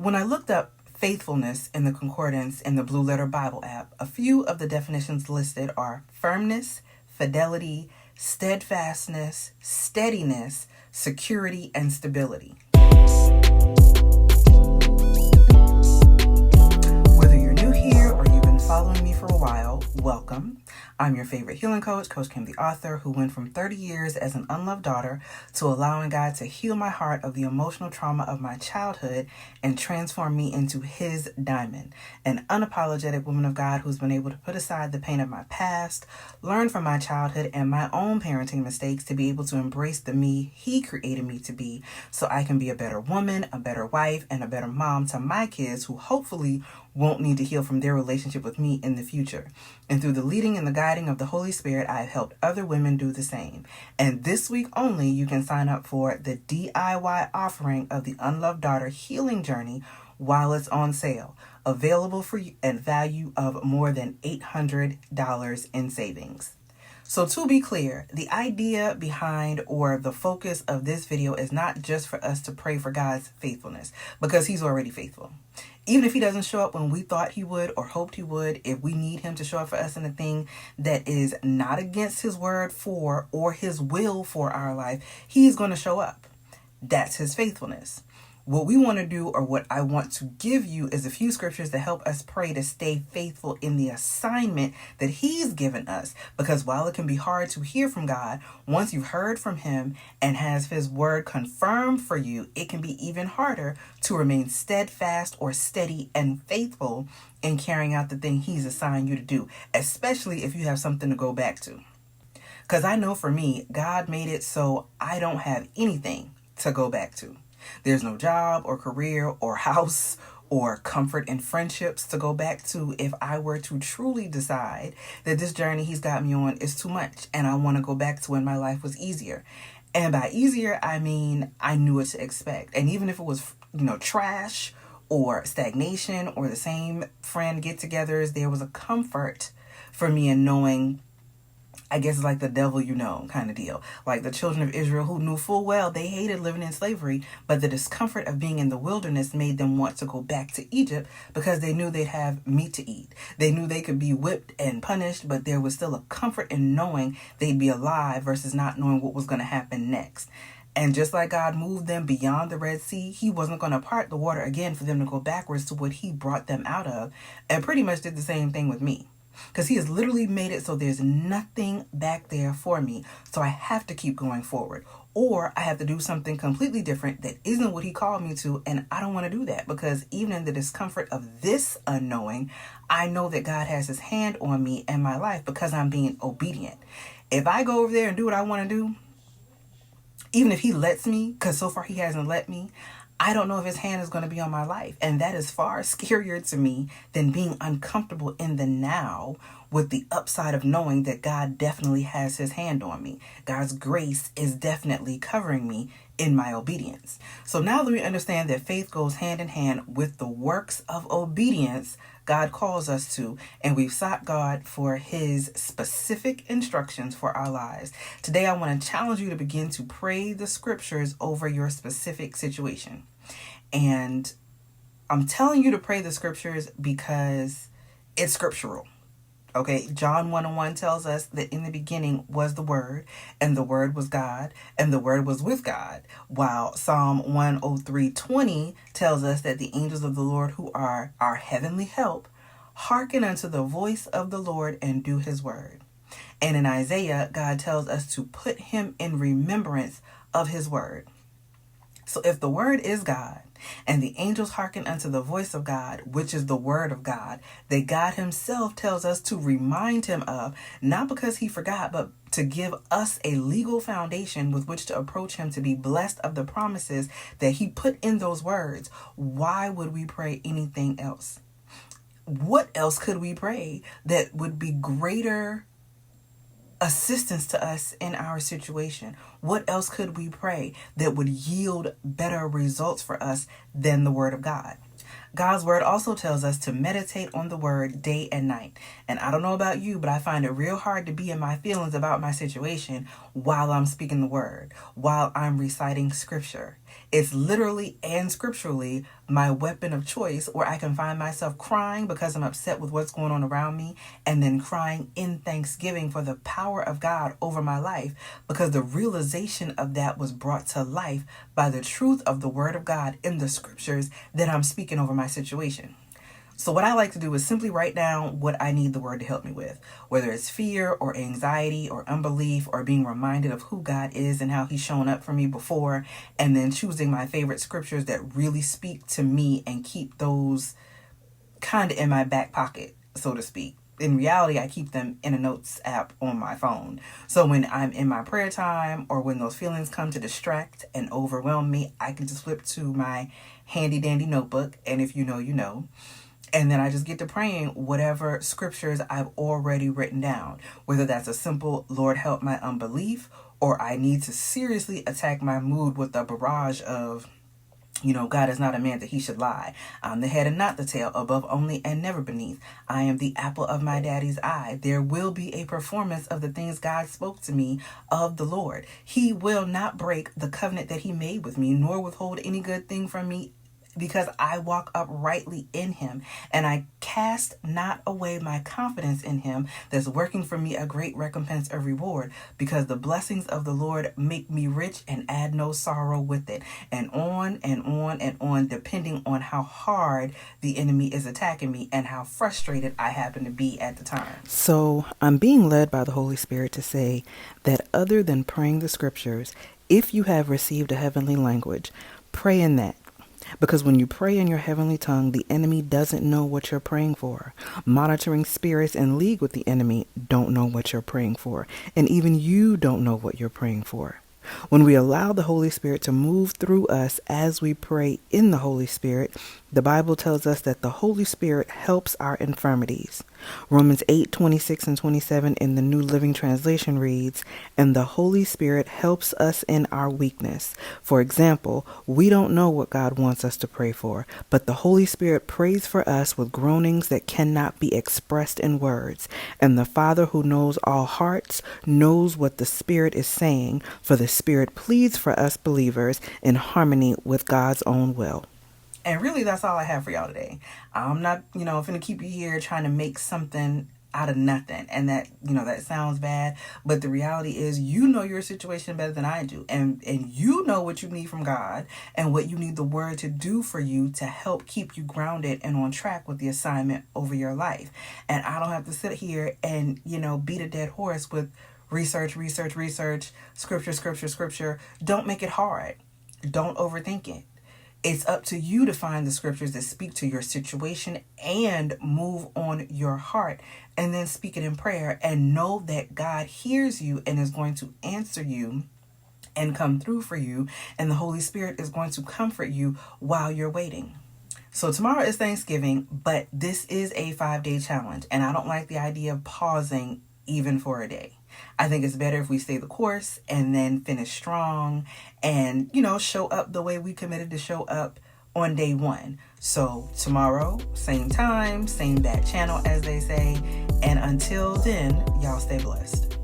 When I looked up faithfulness in the concordance in the Blue Letter Bible app, a few of the definitions listed are firmness, fidelity, steadfastness, steadiness, security, and stability. Whether you're new here or you've been following me for a while, welcome. I'm your favorite healing coach, Coach Kim the author, who went from 30 years as an unloved daughter to allowing God to heal my heart of the emotional trauma of my childhood and transform me into his diamond, an unapologetic woman of God who's been able to put aside the pain of my past, learn from my childhood and my own parenting mistakes to be able to embrace the me he created me to be so I can be a better woman, a better wife, and a better mom to my kids who hopefully won't need to heal from their relationship with me in the future. And through the leading and the guiding of the Holy Spirit, I've helped other women do the same. And this week only, you can sign up for the DIY offering of the Unloved Daughter Healing Journey while it's on sale, available for you at value of more than $800 in savings. So to be clear, the idea behind or the focus of this video is not just for us to pray for God's faithfulness, because he's already faithful. Even if he doesn't show up when we thought he would or hoped he would, if we need him to show up for us in a thing that is not against his word for or his will for our life, he's going to show up. That's his faithfulness. What we want to do, or what I want to give you, is a few scriptures to help us pray to stay faithful in the assignment that he's given us. Because while it can be hard to hear from God, once you've heard from him and has his word confirmed for you, it can be even harder to remain steadfast or steady and faithful in carrying out the thing he's assigned you to do, especially if you have something to go back to. Because I know for me, God made it so I don't have anything to go back to. There's no job or career or house or comfort and friendships to go back to if I were to truly decide that this journey he's got me on is too much and I want to go back to when my life was easier. And by easier, I mean I knew what to expect. And even if it was, trash or stagnation or the same friend get-togethers, there was a comfort for me in knowing, I guess it's like the devil kind of deal. Like the children of Israel who knew full well they hated living in slavery, but the discomfort of being in the wilderness made them want to go back to Egypt because they knew they'd have meat to eat. They knew they could be whipped and punished, but there was still a comfort in knowing they'd be alive versus not knowing what was going to happen next. And just like God moved them beyond the Red Sea, he wasn't going to part the water again for them to go backwards to what he brought them out of, and pretty much did the same thing with me. Because he has literally made it so there's nothing back there for me. So I have to keep going forward. Or I have to do something completely different that isn't what he called me to. And I don't want to do that. Because even in the discomfort of this unknowing, I know that God has his hand on me and my life because I'm being obedient. If I go over there and do what I want to do, even if he lets me, because so far he hasn't let me, I don't know if his hand is going to be on my life. And that is far scarier to me than being uncomfortable in the now with the upside of knowing that God definitely has his hand on me. God's grace is definitely covering me in my obedience. So now that we understand that faith goes hand in hand with the works of obedience God calls us to, and we've sought God for his specific instructions for our lives. Today, I want to challenge you to begin to pray the scriptures over your specific situation. And I'm telling you to pray the scriptures because it's scriptural. Okay, John 1:1 tells us that in the beginning was the Word, and the Word was God, and the Word was with God. While Psalm 103:20 tells us that the angels of the Lord, who are our heavenly help, hearken unto the voice of the Lord and do his word. And in Isaiah, God tells us to put him in remembrance of his word. So if the word is God, and the angels hearken unto the voice of God, which is the word of God, that God himself tells us to remind him of, not because he forgot, but to give us a legal foundation with which to approach him to be blessed of the promises that he put in those words, why would we pray anything else? What else could we pray that would be greater assistance to us in our situation? What else could we pray that would yield better results for us than the word of God? God's word also tells us to meditate on the word day and night. And I don't know about you, but I find it real hard to be in my feelings about my situation while I'm speaking the word, while I'm reciting scripture. It's literally and scripturally my weapon of choice, where I can find myself crying because I'm upset with what's going on around me, and then crying in thanksgiving for the power of God over my life, because the realization of that was brought to life by the truth of the word of God in the scriptures that I'm speaking over my situation. So what I like to do is simply write down what I need the word to help me with, whether it's fear or anxiety or unbelief or being reminded of who God is and how he's shown up for me before, and then choosing my favorite scriptures that really speak to me and keep those kind of in my back pocket, so to speak. In reality, I keep them in a notes app on my phone. So when I'm in my prayer time or when those feelings come to distract and overwhelm me, I can just flip to my handy dandy notebook, and if you know, you know. And then I just get to praying whatever scriptures I've already written down, whether that's a simple Lord help my unbelief, or I need to seriously attack my mood with a barrage of, God is not a man that he should lie. I'm the head and not the tail, above only and never beneath. I am the apple of my daddy's eye. There will be a performance of the things God spoke to me of the Lord. He will not break the covenant that he made with me, nor withhold any good thing from me, because I walk uprightly in him, and I cast not away my confidence in him that's working for me a great recompense of reward, because the blessings of the Lord make me rich and add no sorrow with it. And on and on and on, depending on how hard the enemy is attacking me and how frustrated I happen to be at the time. So I'm being led by the Holy Spirit to say that other than praying the scriptures, if you have received a heavenly language, pray in that. Because when you pray in your heavenly tongue, the enemy doesn't know what you're praying for. Monitoring spirits in league with the enemy don't know what you're praying for. And even you don't know what you're praying for. When we allow the Holy Spirit to move through us as we pray in the Holy Spirit, the Bible tells us that the Holy Spirit helps our infirmities. Romans 8:26 and 27 in the New Living Translation reads, "And the Holy Spirit helps us in our weakness." For example, we don't know what God wants us to pray for, but the Holy Spirit prays for us with groanings that cannot be expressed in words. And the Father who knows all hearts knows what the Spirit is saying, for the Spirit pleads for us believers in harmony with God's own will. And really, that's all I have for y'all today. I'm not, finna keep you here trying to make something out of nothing. And that, that sounds bad. But the reality is, you know your situation better than I do. And you know what you need from God and what you need the word to do for you to help keep you grounded and on track with the assignment over your life. And I don't have to sit here and, beat a dead horse with research, scripture. Don't make it hard. Don't overthink it. It's up to you to find the scriptures that speak to your situation and move on your heart, and then speak it in prayer and know that God hears you and is going to answer you and come through for you. And the Holy Spirit is going to comfort you while you're waiting. So tomorrow is Thanksgiving, but this is a 5-day challenge. And I don't like the idea of pausing even for a day. I think it's better if we stay the course and then finish strong and, show up the way we committed to show up on day one. So tomorrow, same time, same bad channel, as they say. And until then, y'all stay blessed.